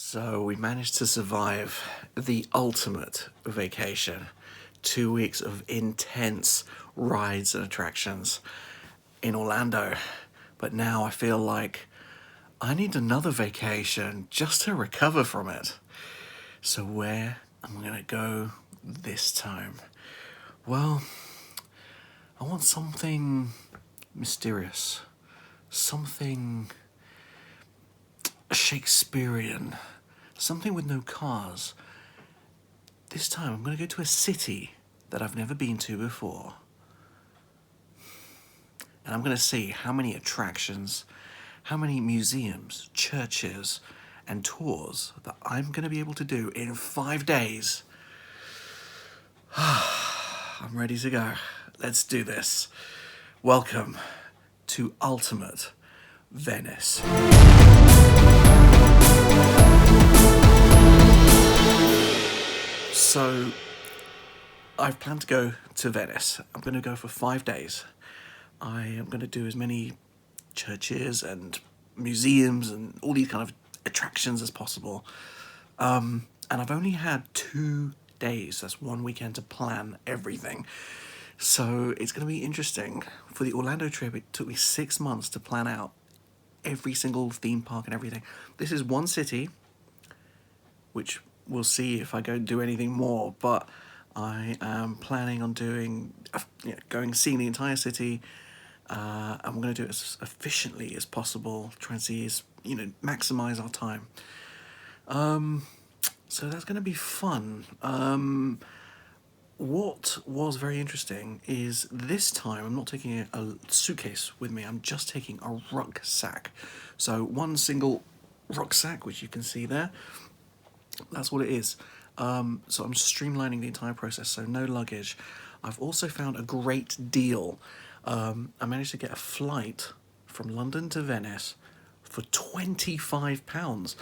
So we managed to survive the ultimate vacation. 2 weeks of intense rides and attractions in Orlando. But now I feel like I need another vacation just to recover from it. So where am I gonna go this time? Well, I want something mysterious, something Shakespearean, something with no cars. This time I'm going to go to a city that I've never been to before. And I'm going to see how many attractions, how many museums, churches, and tours that I'm going to be able to do in 5 days. I'm ready to go. Let's do this. Welcome to Ultimate Venice. So, I've planned to go to Venice. I'm going to go for 5 days. I am going to do as many churches and museums and all these kind of attractions as possible. And I've only had 2 days, that's 1 weekend, to plan everything. So it's going to be interesting. For the Orlando trip, it took me 6 months to plan out every single theme park and everything. This is one city, which we'll see if I go do anything more, but I am planning on doing, seeing the entire city. I'm going to do it as efficiently as possible, try and see maximize our time. So that's going to be fun. What was very interesting is this time I'm not taking a suitcase with me, I'm just taking a rucksack. So one single rucksack, which you can see there, that's what it is. So I'm streamlining the entire process, so no luggage. I've also found a great deal. I managed to get a flight from London to Venice for £25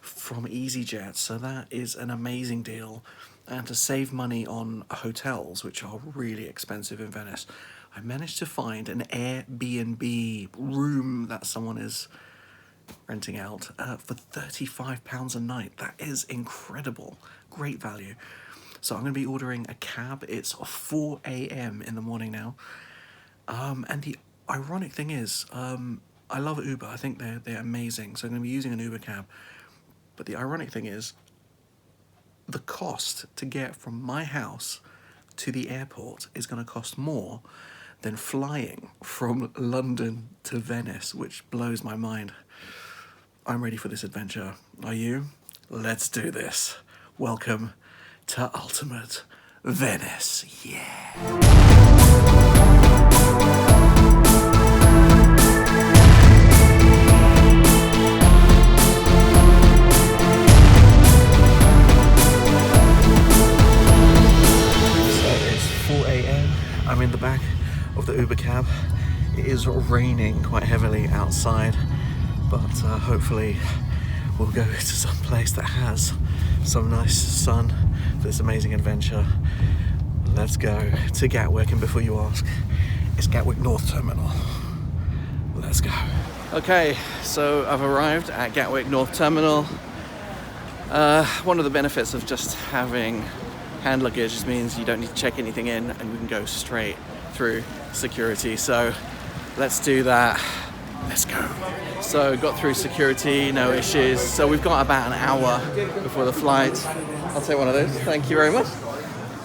from EasyJet, so that is an amazing deal. And to save money on hotels, which are really expensive in Venice, I managed to find an Airbnb room that someone is renting out for £35 a night. That is incredible. Great value. So I'm going to be ordering a cab. It's 4 a.m. in the morning now. And the ironic thing is, I love Uber. I think they're amazing. So I'm going to be using an Uber cab. But the ironic thing is, the cost to get from my house to the airport is going to cost more than flying from London to Venice, which blows my mind. I'm ready for this adventure. Are you? Let's do this. Welcome to Ultimate Venice. Yeah. I'm in the back of the Uber cab. It is raining quite heavily outside, but hopefully we'll go to some place that has some nice sun for this amazing adventure. Let's go to Gatwick, and before you ask, it's Gatwick North Terminal. Let's go. Okay, so I've arrived at Gatwick North Terminal. One of the benefits of just having hand luggage just means you don't need to check anything in, and we can go straight through security. So let's do that. Let's go. So got through security, no issues. So we've got about an hour before the flight. I'll take one of those. Thank you very much.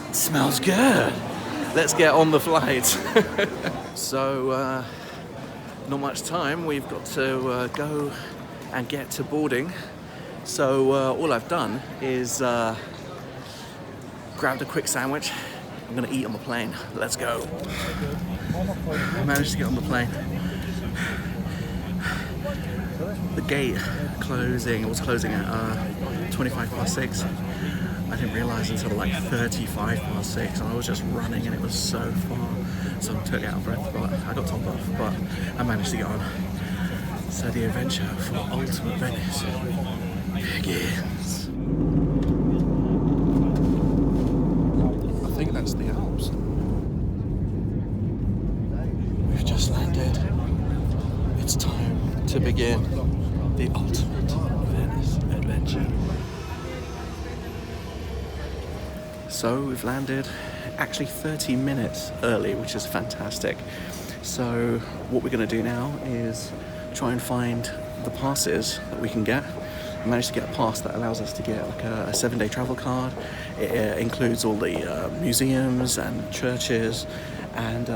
It smells good. Let's get on the flight. So not much time. We've got to go and get to boarding. So all I've done is grabbed a quick sandwich. I'm gonna eat on the plane. Let's go. I managed to get on the plane. The gate was closing at 25 past 6. I didn't realise until like 35 past 6, and I was just running and it was so far. So I'm totally out of breath, but I got topped off, but I managed to get on. So the adventure for Ultimate Venice begins. I think that's the Alps. We've just landed. It's time to begin the Ultimate Venice adventure. So we've landed actually 30 minutes early, which is fantastic. So what we're going to do now is try and find the passes that we can get. I managed to get a pass that allows us to get like a 7-day travel card. It includes all the museums and churches, and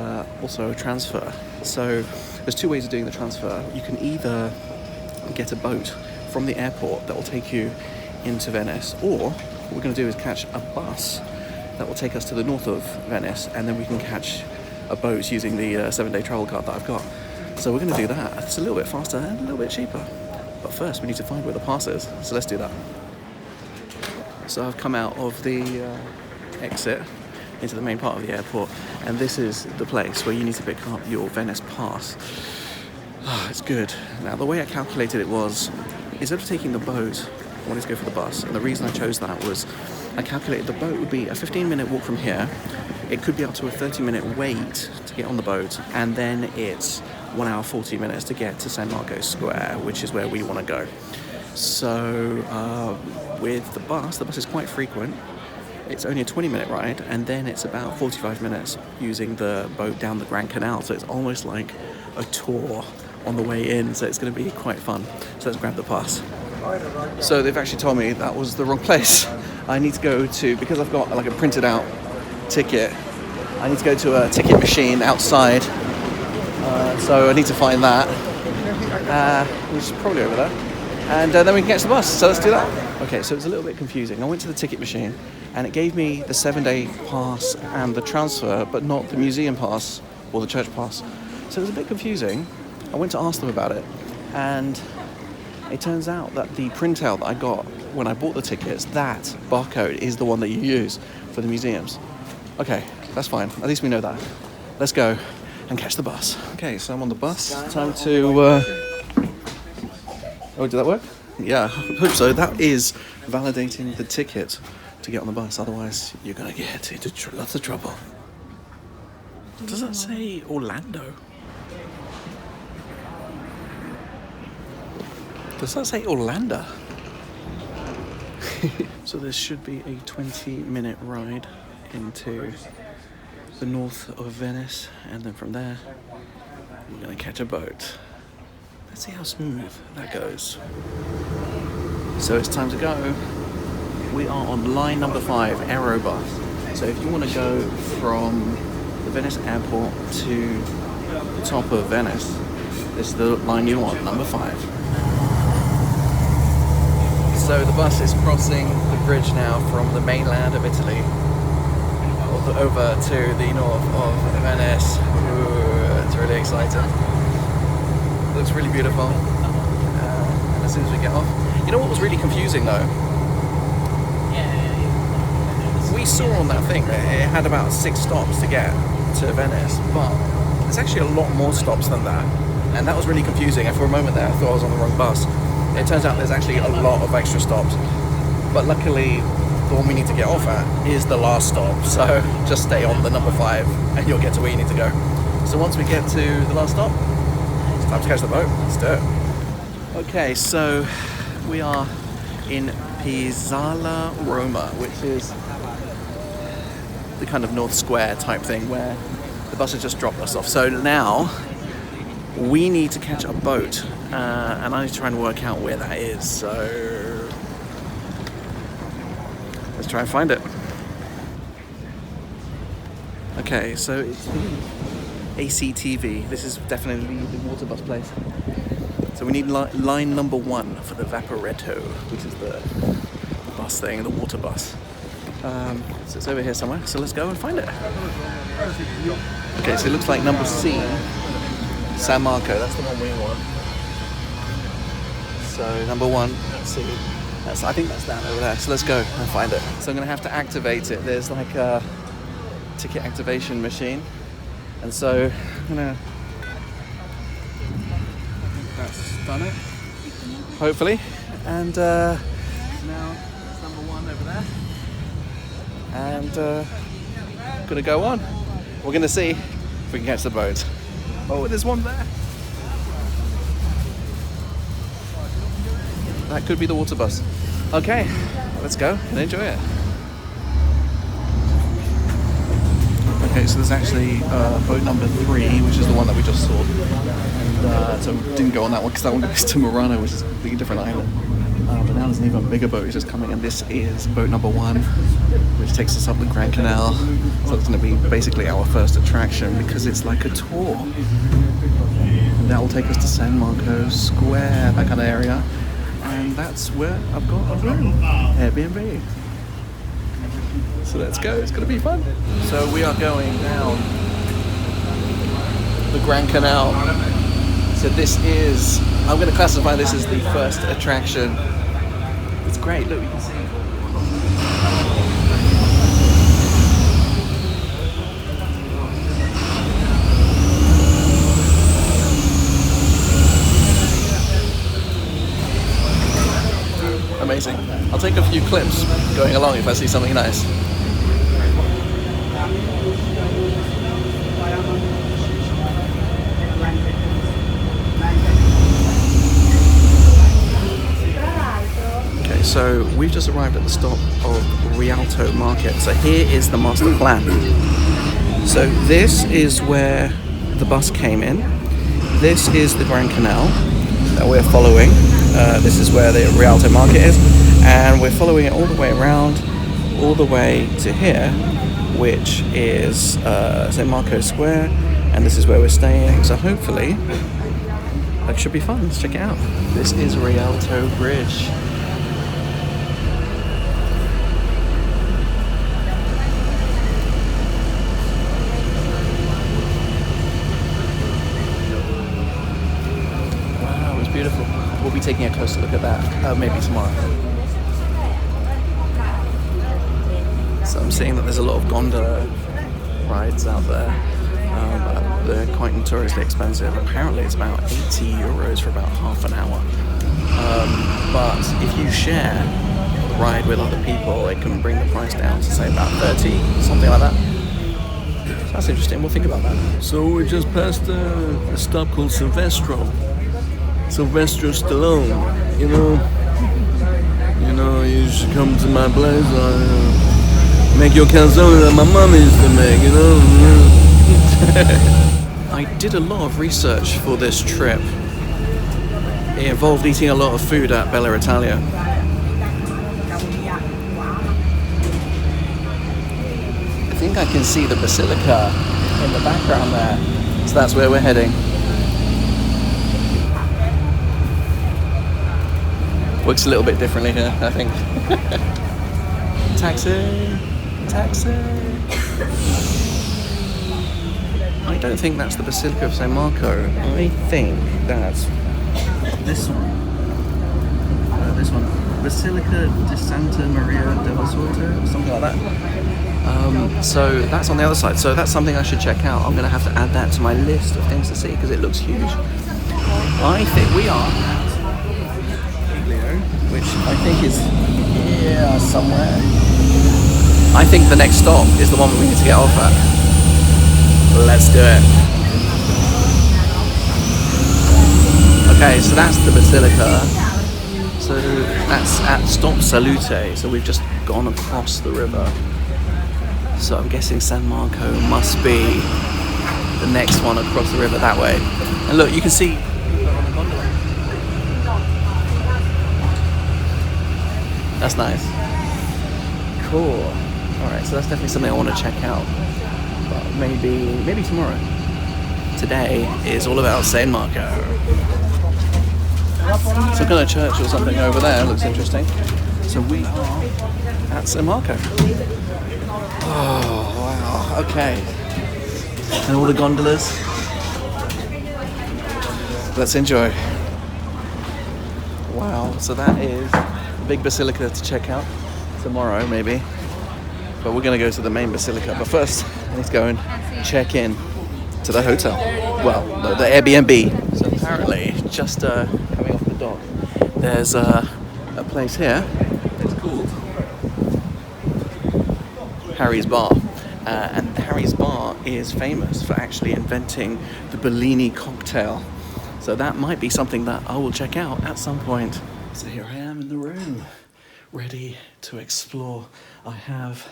also a transfer. So there's 2 ways of doing the transfer. You can either get a boat from the airport that will take you into Venice, or what we're going to do is catch a bus that will take us to the north of Venice, and then we can catch a boat using the 7-day travel card that I've got. So we're going to do that. It's a little bit faster and a little bit cheaper. But first we need to find where the pass is. So let's do that. So I've come out of the exit into the main part of the airport, and this is the place where you need to pick up your Venice pass. Oh, it's good. Now the way I calculated it was, instead of taking the boat, I wanted to go for the bus, and the reason I chose that was I calculated the boat would be a 15-minute walk from here. It could be up to a 30-minute wait to get on the boat, and then it's 1 hour 40 minutes to get to San Marco Square, which is where we want to go. So with the bus is quite frequent. It's only a 20-minute ride, and then it's about 45 minutes using the boat down the Grand Canal. So it's almost like a tour on the way in, so it's going to be quite fun. So let's grab the pass. So they've actually told me that was the wrong place. I need to go to, because I've got like a printed out ticket, I need to go to a ticket machine outside. So I need to find that, which is probably over there. And then we can catch the bus, so let's do that. Okay, so it's a little bit confusing. I went to the ticket machine and it gave me the 7-day pass and the transfer, but not the museum pass or the church pass. So it was a bit confusing. I went to ask them about it, and it turns out that the printout that I got when I bought the tickets, that barcode is the one that you use for the museums. Okay, that's fine. At least we know that. Let's go and catch the bus. Okay, so I'm on the bus. Time to... Oh, did that work? Yeah, I hope so. That is validating the ticket to get on the bus. Otherwise, you're going to get into lots of trouble. Does that say Orlando? Does that say Orlando? So there should be a 20-minute ride into the north of Venice, and then from there we're going to catch a boat. Let's see how smooth that goes. So it's time to go. We are on line number 5, Aerobus. So if you want to go from the Venice airport to the top of Venice, this is the line you want, number 5. So the bus is crossing the bridge now from the mainland of Italy over to the north of Venice. Ooh, it's really exciting. It looks really beautiful. And as soon as we get off, you know what was really confusing though? We saw on that thing that it had about 6 stops to get to Venice, but there's actually a lot more stops than that, and that was really confusing. And for a moment there, I thought I was on the wrong bus. It turns out there's actually a lot of extra stops, but luckily the one we need to get off at is the last stop, so just stay on the number 5 and you'll get to where you need to go. So once we get to the last stop, it's time to catch the boat. Let's do it. Okay, so we are in Piazza Roma, which is the kind of North Square type thing where the bus has just dropped us off. So now we need to catch a boat, and I need to try and work out where that is. So let's try and find it. Okay, so it's the ACTV. This is definitely the water bus place. So we need line number 1 for the Vaporetto, which is the bus thing, the water bus. So it's over here somewhere, so let's go and find it. Okay, so it looks like number C, San Marco, that's the one we want. So number 1, let's see. I think that's down over there, so let's go and find it. So I'm going to have to activate it. There's like a ticket activation machine, and so I'm going to... That's done it, hopefully. And now it's number 1 over there. And gonna go on. We're gonna see if we can catch the boat. Oh, there's one there. That could be the water bus. Okay, let's go and enjoy it. Okay, so there's actually boat number 3, which is the one that we just saw. And so we didn't go on that one because that one goes to Murano, which is a completely different island. But now there's an even bigger boat just coming, and this is boat number 1, which takes us up the Grand Canal. So it's going to be basically our first attraction because it's like a tour. And that will take us to San Marco Square, that kind of area. And that's where I've got a room, Airbnb. So let's go, it's going to be fun. So we are going down the Grand Canal. So this is, I'm going to classify this as the first attraction. It's great, look, you can see. Amazing. I'll take a few clips going along if I see something nice. Okay, so we've just arrived at the stop of Rialto Market. So here is the master plan. So this is where the bus came in. This is the Grand Canal that we're following. This is where the Rialto Market is, and we're following it all the way around, all the way to here, which is San Marco Square, and this is where we're staying. So hopefully that should be fun. Let's check it out. This is Rialto Bridge. Wow, it's beautiful. We'll be taking a closer look at that maybe tomorrow. So I'm seeing that there's a lot of gondola rides out there. They're quite notoriously expensive. Apparently it's about 80 euros for about half an hour. But if you share the ride with other people, it can bring the price down to say about 30, something like that. So that's interesting, we'll think about that. So we just passed a stop called Silvestro Stallone, you know, you should come to my place, make your calzone that my mum used to make, you know. I did a lot of research for this trip. It involved eating a lot of food at Bella Italia. I think I can see the Basilica in the background there, so that's where we're heading. Works a little bit differently here, I think. Taxi! I don't think that's the Basilica of San Marco. I think that's this one. This one. Basilica di Santa Maria del Sorte, something like that. So that's on the other side. So that's something I should check out. I'm going to have to add that to my list of things to see because it looks huge. I think we are at which I think is here somewhere. I think the next stop is the one we need to get off at. Let's do it. Okay, so that's the Basilica. So that's at Stop Salute. So we've just gone across the river. So I'm guessing San Marco must be the next one across the river that way. And look, you can see that's nice. Cool. Alright, so that's definitely something I want to check out. But maybe tomorrow. Today is all about San Marco. Some kind of church or something over there, looks interesting. So we are at San Marco. Oh, wow, okay. And all the gondolas. Let's enjoy. Wow, so that is the big basilica to check out tomorrow, maybe. But we're going to go to the main basilica. But first, I need to go and check in to the hotel. Well, the Airbnb. So apparently, just coming off the dock, there's a place here. It's called Harry's Bar. And Harry's Bar is famous for actually inventing the Bellini cocktail. So that might be something that I will check out at some point. So here I am in the room, ready to explore. I have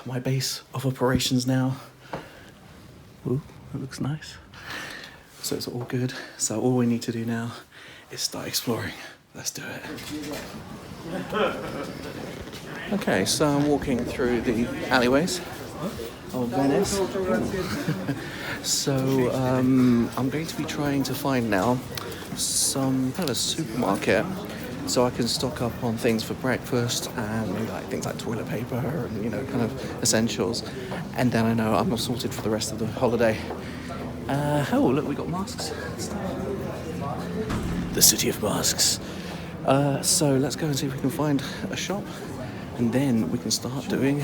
my base of operations now. Ooh, that looks nice. So it's all good. So all we need to do now is start exploring. Let's do it. Okay, so I'm walking through the alleyways of Venice. So I'm going to be trying to find now some kind of a supermarket so I can stock up on things for breakfast and like things like toilet paper and, you know, kind of essentials. And then I know I'm not sorted for the rest of the holiday. Oh, look, we got masks. The city of masks. So let's go and see if we can find a shop, and then we can start doing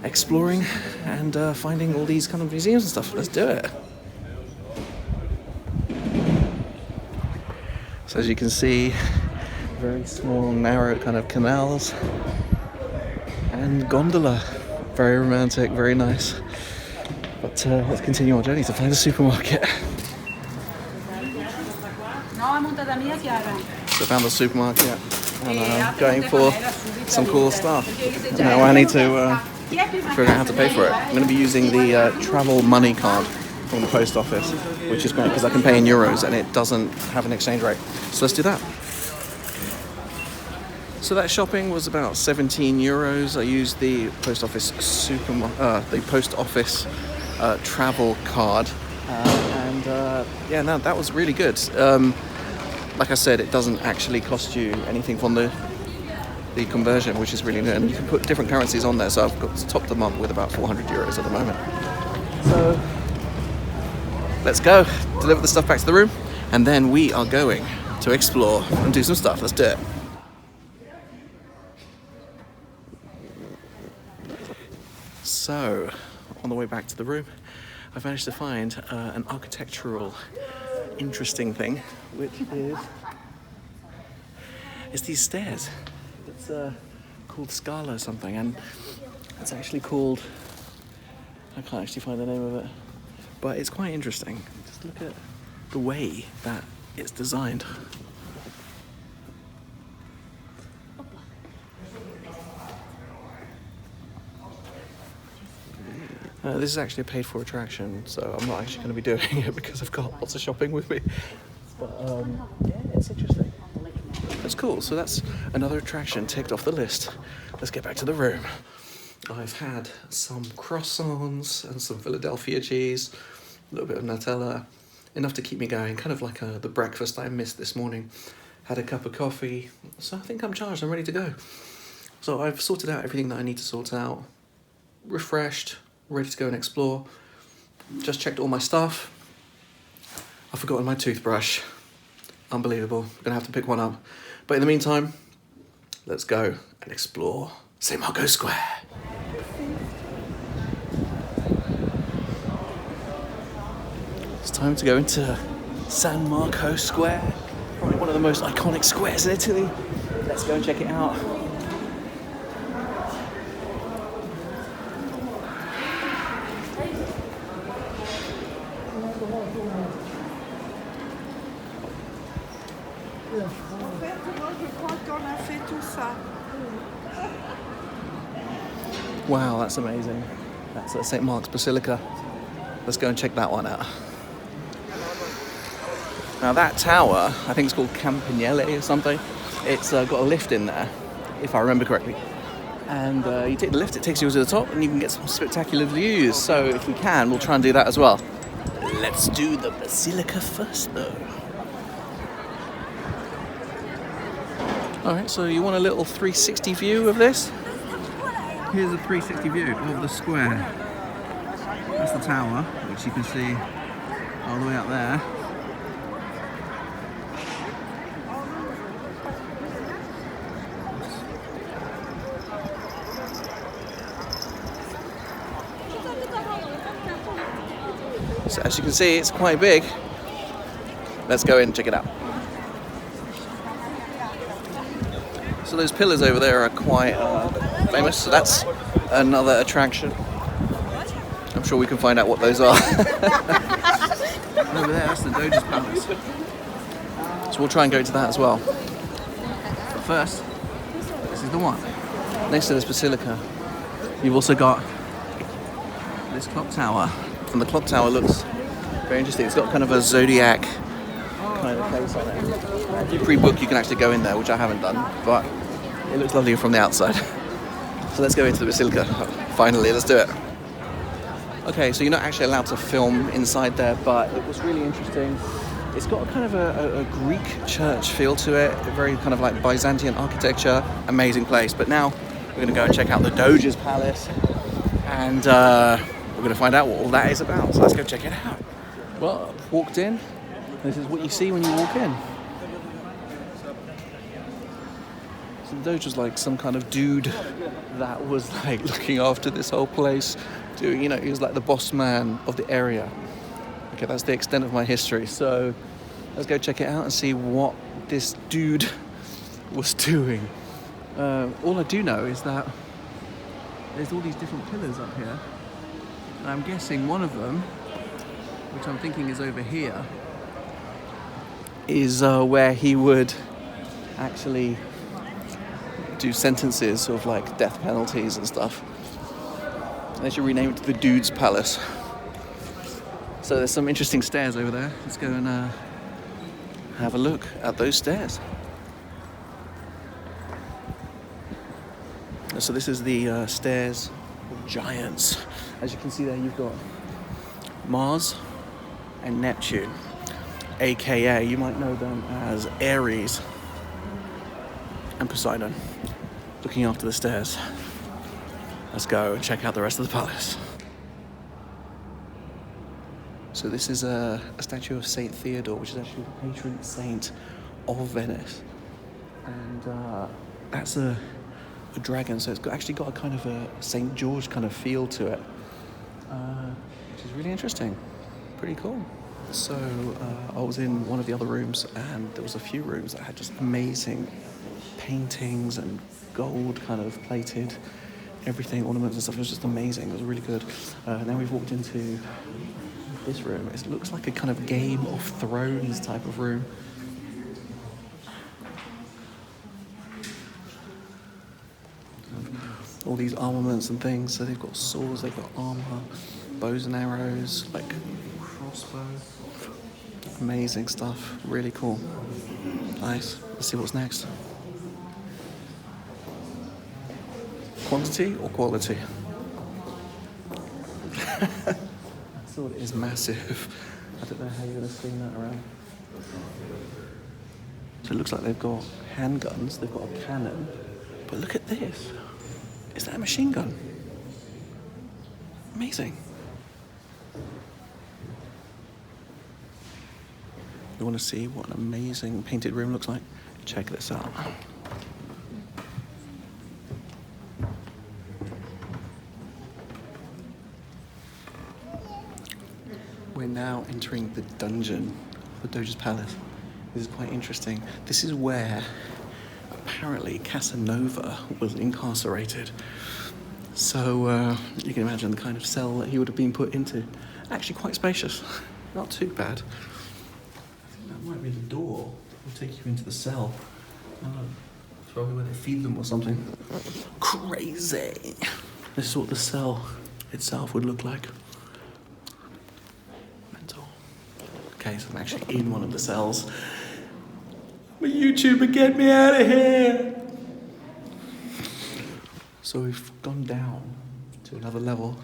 exploring and finding all these kind of museums and stuff. Let's do it. So as you can see, very small, narrow kind of canals and gondola. Very romantic, very nice. But let's continue our journey to find a supermarket. So I found the supermarket and I'm going for some cool stuff. Now I need to figure out how to pay for it. I'm going to be using the travel money card from the post office, which is great because I can pay in euros and it doesn't have an exchange rate. So let's do that. So that shopping was about 17 euros. I used the post office travel card, no, that was really good. Like I said, it doesn't actually cost you anything from the conversion, which is really good. And you can put different currencies on there. So I've got topped them up with about 400 euros at the moment. So let's go deliver the stuff back to the room, and then we are going to explore and do some stuff. Let's do it. So, on the way back to the room, I've managed to find an architectural interesting thing, which is these stairs. It's called Scala or something, and it's actually called, I can't actually find the name of it, but it's quite interesting. Just look at the way that it's designed. This is actually a paid-for attraction, so I'm not actually going to be doing it because I've got lots of shopping with me. But yeah, it's interesting. That's cool. So that's another attraction ticked off the list. Let's get back to the room. I've had some croissants and some Philadelphia cheese, a little bit of Nutella, enough to keep me going, kind of like the breakfast I missed this morning. Had a cup of coffee, so I think I'm charged, I'm ready to go. So I've sorted out everything that I need to sort out, refreshed, ready to go and explore. Just checked all my stuff. I've forgotten my toothbrush. Unbelievable. I'm gonna have to pick one up. But in the meantime, let's go and explore San Marco Square. It's time to go into San Marco Square. Probably one of the most iconic squares in Italy. Let's go and check it out. Wow, that's amazing. That's at St. Mark's Basilica. Let's go and check that one out. Now that tower, I think it's called Campanile or something. It's got a lift in there, if I remember correctly. And you take the lift, it takes you to the top and you can get some spectacular views. So if we can, we'll try and do that as well. Let's do the Basilica first though. Alright, so you want a little 360 view of this? Here's a 360 view of the square. That's the tower, which you can see all the way up there. So as you can see, it's quite big. Let's go in and check it out. So those pillars over there are quite famous, so that's another attraction. I'm sure we can find out what those are. Over there, that's the Doge's palace. So we'll try and go to that as well. But first, this is the one. Next to this basilica, you've also got this clock tower, And the clock tower looks very interesting. It's got kind of a zodiac kind of face on it. If you pre-book, you can actually go in there, which I haven't done, but it looks lovely from the outside. So let's go into the Basilica. Finally, let's do it. Okay, so you're not actually allowed to film inside there, but it was really interesting. It's got kind of a Greek church feel to it, very kind of like Byzantine architecture. Amazing place. But now we're going to go and check out the Doge's palace, and we're going to find out what all that is about. So let's go check it out. Well, I've walked in. This is what you see when you walk in. So the Doge was like some kind of dude that was like looking after this whole place. He was like the boss man of the area. Okay, that's the extent of my history. So let's go check it out and see what this dude was doing. All I do know is that there's all these different pillars up here. And I'm guessing one of them, which I'm thinking is over here, is where he would actually do sentences of like death penalties and stuff. They should rename it the Dude's Palace. So there's some interesting stairs over there. Let's go and have a look at those stairs. So this is the stairs of giants. As you can see there, you've got Mars and Neptune, aka you might know them as Ares and Poseidon, looking after the stairs. Let's go and check out the rest of the palace. So this is a statue of Saint Theodore, which is actually the patron saint of Venice. And that's a dragon, so it's actually got a kind of a Saint George kind of feel to it, which is really interesting. Pretty cool. So I was in one of the other rooms, and there was a few rooms that had just amazing paintings and gold kind of plated everything, ornaments and stuff. It was just amazing. It was really good. Now we've walked into this room. It looks like a kind of Game of Thrones type of room. All these armaments and things. So they've got swords, they've got armor, bows and arrows, like crossbow. Amazing stuff. Really cool. Nice. Let's see what's next. Quantity or quality? That sword is massive. I don't know how you're going to swing that around. So it looks like they've got handguns, they've got a cannon. But look at this. Is that a machine gun? Amazing. You want to see what an amazing painted room looks like? Check this out. We're now entering the dungeon of the Doge's Palace. This is quite interesting. This is where apparently Casanova was incarcerated. So you can imagine the kind of cell that he would have been put into. Actually quite spacious. Not too bad. I think that might be the door. It'll take you into the cell. It's probably where they feed them or something. Crazy. This is what the cell itself would look like. Mental. Okay, so I'm actually in one of the cells. My YouTuber, get me out of here! So we've gone down to another level,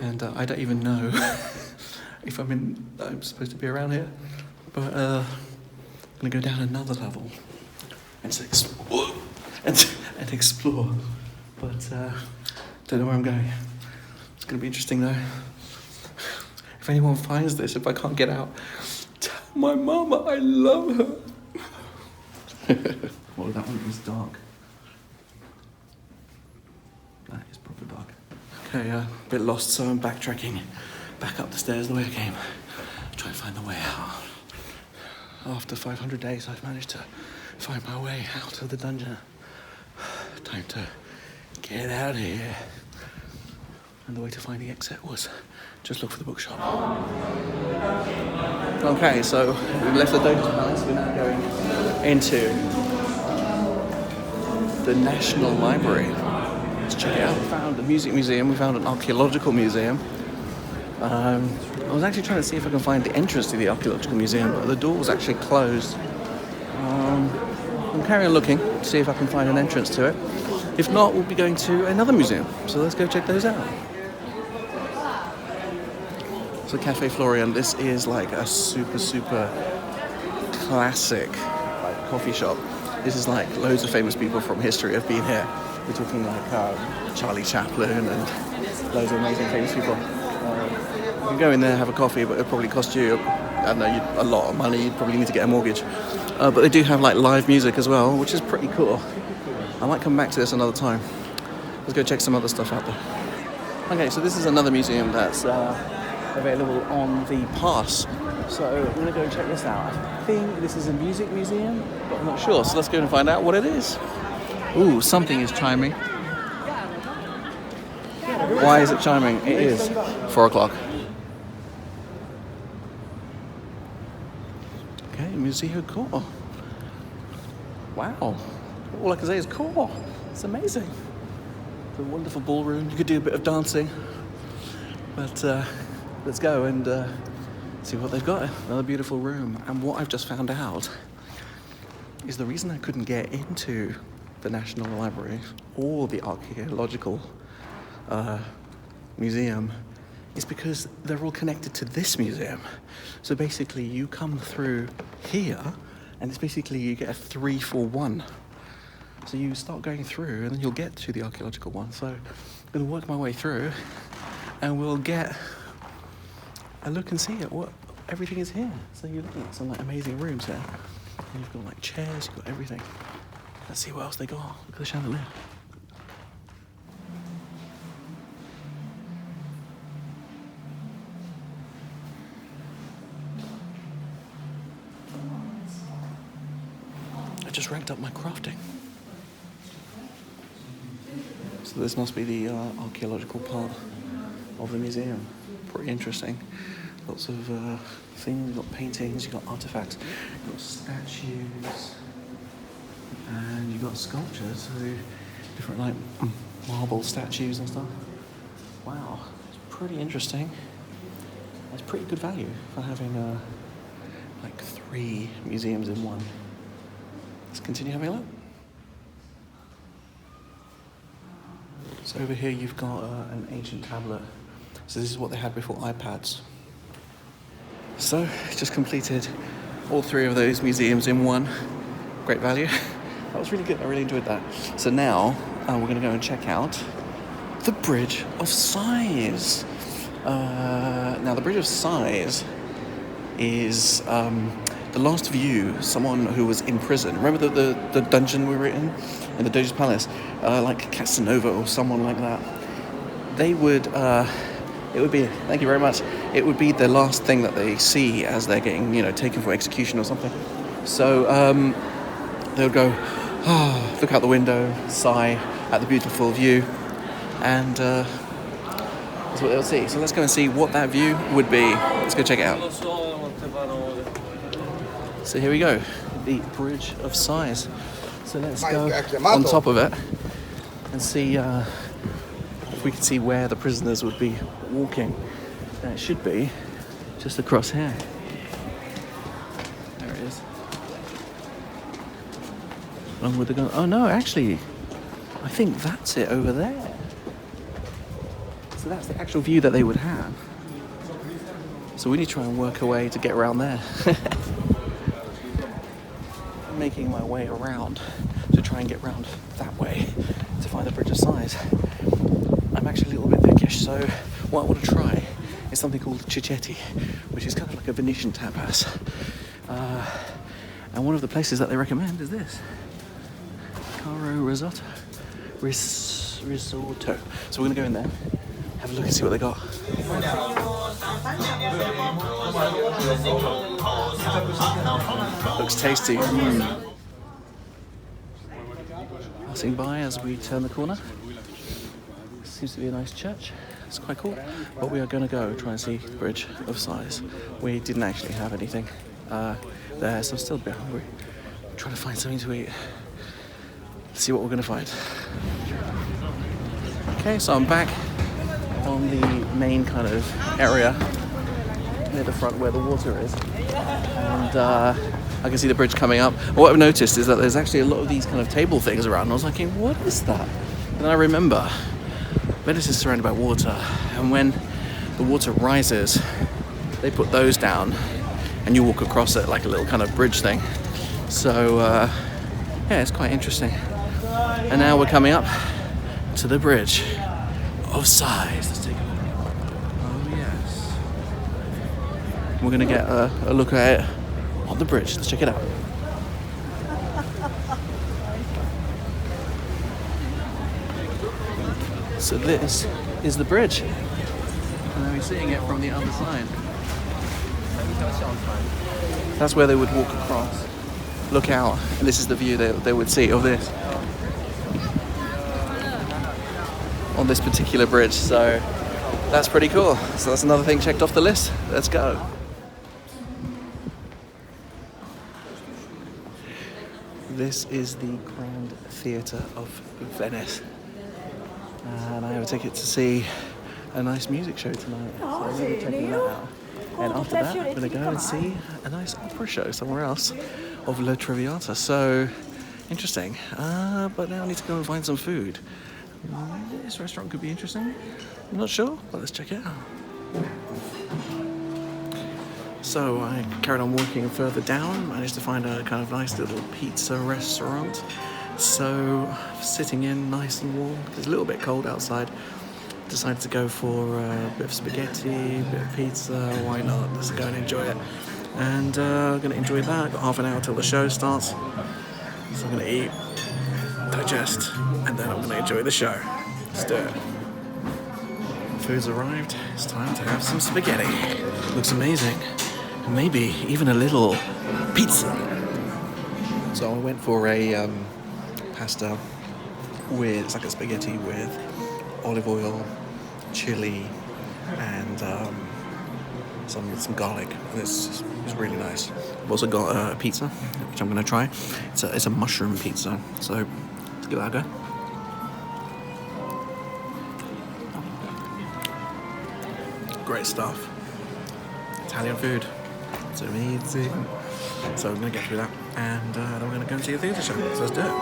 and I don't even know if I'm supposed to be around here, but I'm gonna go down another level and explore, and explore. But don't know where I'm going. It's gonna be interesting though. If anyone finds this, if I can't get out, tell my mama I love her. Well, that one is dark. That is proper dark. Okay, a bit lost, so I'm backtracking back up the stairs the way I came. Try and find the way out. After 500 days, I've managed to find my way out of the dungeon. Time to get out of here. And the way to find the exit was just look for the bookshop. Okay, so we've left the Doge's Palace. We're now going into the National Library. Let's check it out. We found a music museum, we found an archaeological museum, I was actually trying to see if I can find the entrance to the Archeological Museum, but the door was actually closed. I'm carrying on looking to see if I can find an entrance to it. If not, we'll be going to another museum, so let's go check those out. So Cafe Florian, this is like a super classic like coffee shop. This is like loads of famous people from history have been here. We're talking like Charlie Chaplin and loads of amazing famous people. You can go in there, have a coffee, but it'll probably cost you, I don't know, a lot of money. You'd probably need to get a mortgage. But they do have like live music as well, which is pretty cool. I might come back to this another time. Let's go check some other stuff out there. Okay, so this is another museum that's available on the pass. So I'm going to go check this out. I think this is a music museum, but I'm not sure. So let's go and find out what it is. Ooh, something is chiming. Why is it chiming? It is 4 o'clock. Okay, Museo Correr. Wow. All I can say is Correr. It's amazing. It's a wonderful ballroom. You could do a bit of dancing. But let's go and see what they've got. Another beautiful room. And what I've just found out is the reason I couldn't get into the National Library or the Archeological Museum is because they're all connected to this museum. So basically you come through here and it's basically you get a 3-for-1. So you start going through and then you'll get to the archaeological one. So I'm going to work my way through and we'll get a look and see at what everything is here. So you're looking at some like amazing rooms here. And you've got like chairs, you've got everything. Let's see what else they got. Look at the chandelier. I just ranked up my crafting. So this must be the archaeological part of the museum. Pretty interesting. Lots of things. You've got paintings, you've got artifacts, you've got statues, and you've got sculptures, so different like marble statues and stuff. Wow, it's pretty interesting. It's pretty good value for having like 3 museums in one. Let's continue having a look. So over here you've got an ancient tablet. So this is what they had before iPads. So just completed all 3 of those museums in one. Great value. That was really good. I really enjoyed that. So now we're going to go and check out the Bridge of Sighs. Now the Bridge of Sighs is the last view someone who was in prison. Remember the dungeon we were in the Doge's palace, like Casanova or someone like that. They would. It would be. Thank you very much. It would be the last thing that they see as they're getting, taken for execution or something. So they would go, look out the window, sigh at the beautiful view, and that's what they'll see. So let's go and see what that view would be. Let's go check it out. So here we go, the Bridge of Sighs. So let's go on top of it and see if we can see where the prisoners would be walking. And it should be just across here. There it is. Along with the gun. Oh no, actually, I think that's it over there. So that's the actual view that they would have. So we need to try and work a way to get around there. I'm making my way around to try and get round that way to find the Bridge of Sighs. I'm actually a little bit peckish, so what I want to try is something called cicchetti, which is kind of like a Venetian tapas. And one of the places that they recommend is this. Caro risotto. Risotto. So we're going to go in there, have a look and see what they got. Looks tasty. Passing by as we turn the corner. Seems to be a nice church. It's quite cool. But we are going to go try and see the Bridge of Sighs. We didn't actually have anything there, so I'm still a bit hungry. I'm trying to find something to eat. Let's see what we're going to find. Okay, so I'm back on the main kind of area near the front where the water is, and I can see the bridge coming up. What I've noticed is that there's actually a lot of these kind of table things around. I was thinking, what is that? And I remember Venice is surrounded by water, and when the water rises, they put those down, and you walk across it like a little kind of bridge thing. So yeah, it's quite interesting. And now we're coming up to the bridge of sighs. Let's take a look. Oh yes. We're gonna get a look at it on the bridge. Let's check it out. So this is the bridge. And we're seeing it from the other side. That's where they would walk across, look out, and this is the view they would see of this. On this particular bridge, so that's pretty cool. So that's another thing checked off the list. Let's go. This is the Grand Theatre of Venice, and I have a ticket to see a nice music show tonight, so I'm going to be checking that out. And after that, I'm going to go and see a nice opera show somewhere else of La Traviata. So interesting. But now I need to go and find some food. This restaurant could be interesting. I'm not sure, but let's check it out. So I carried on walking further down, managed to find a kind of nice little pizza restaurant. So sitting in nice and warm, it's a little bit cold outside. Decided to go for a bit of spaghetti, a bit of pizza, why not? Let's go and enjoy it. And I'm going to enjoy that. Got half an hour till the show starts. So I'm going to eat, digest, and then I'm going to enjoy the show. Let's do it. Food's arrived. It's time to have some spaghetti. Looks amazing. Maybe even a little pizza. So I went for a pasta with, it's like a spaghetti with olive oil, chili, and some garlic. And it's really nice. I've also got a pizza, which I'm going to try. It's a mushroom pizza. So let's give that a go. Great stuff. Italian food. It's amazing. So I'm going to get through that, and then we're going to go and see a theatre show. So let's do it.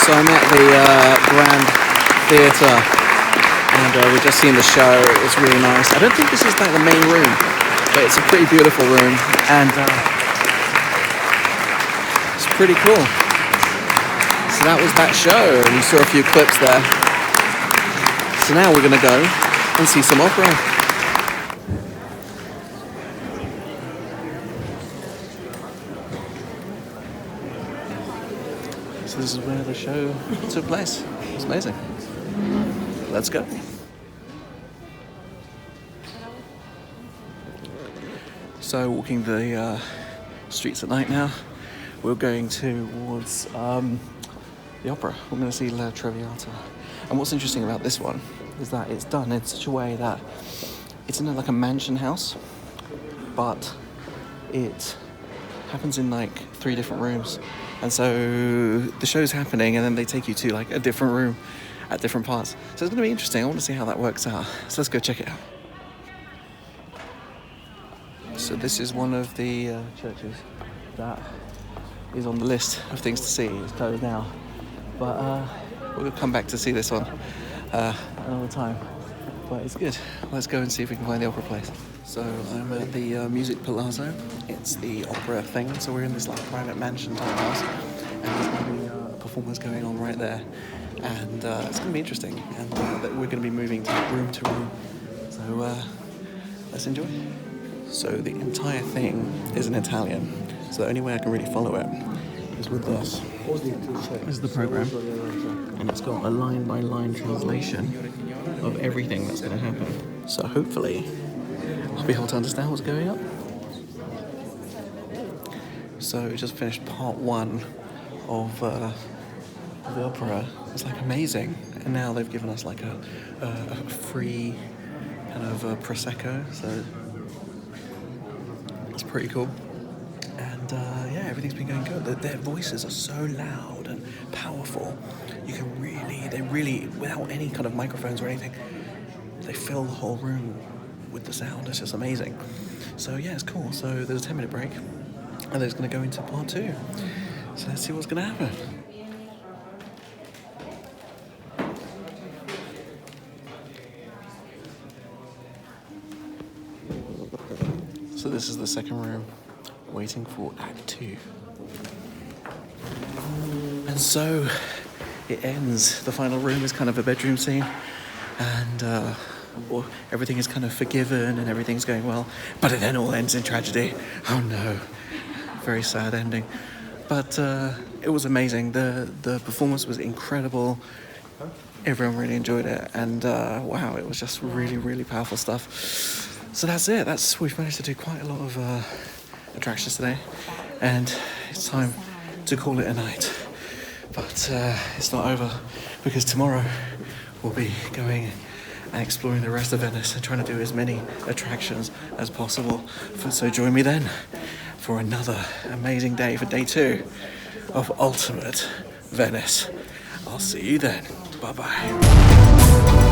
So I'm at the Grand Theatre, and we've just seen the show. It's really nice. I don't think this is like the main room, but it's a pretty beautiful room, and it's pretty cool. So that was that show, and you saw a few clips there. So now we're going to go and see some opera. So this is where the show took place. It's amazing. Let's go. So walking the streets at night now. We're going towards the opera. We're going to see La Traviata. And what's interesting about this one is that it's done in such a way that it's in like a mansion house, but it happens in like 3 different rooms. And so the show's happening, and then they take you to like a different room at different parts. So it's going to be interesting. I want to see how that works out. So let's go check it out. So this is one of the churches that is on the list of things to see. It's closed now, but we'll come back to see this one another time. But it's good. Let's go and see if we can find the opera place. So I'm at the Music Palazzo. It's the opera thing. So we're in this like private mansion type house, and there's going to be a performance going on right there, and it's going to be interesting. And we're going to be moving to room. So let's enjoy. So the entire thing is in Italian. So the only way I can really follow it is with this. This is the program, and it's got a line-by-line translation of everything that's going to happen. So hopefully, I'll be able to understand what's going on. So we just finished part 1 of the opera. It's like amazing, and now they've given us like a free kind of prosecco, so it's pretty cool. And yeah, everything's been going good. Their voices are so loud and powerful. You can they really, without any kind of microphones or anything, they fill the whole room with the sound. It's just amazing. So yeah, it's cool. So there's a 10-minute break, and then it's going to go into part 2. So let's see what's going to happen. So this is the second room, waiting for Act 2. And so it ends. The final room is kind of a bedroom scene, and everything is kind of forgiven and everything's going well. But it then all ends in tragedy. Oh no. Very sad ending. But it was amazing. The performance was incredible. Everyone really enjoyed it, and wow, it was just really, really powerful stuff. So that's it. We've managed to do quite a lot of attractions today, and it's time to call it a night. But it's not over, because tomorrow we'll be going and exploring the rest of Venice and trying to do as many attractions as possible. So join me then for another amazing day, for day 2 of Ultimate Venice. I'll see you then. Bye-bye.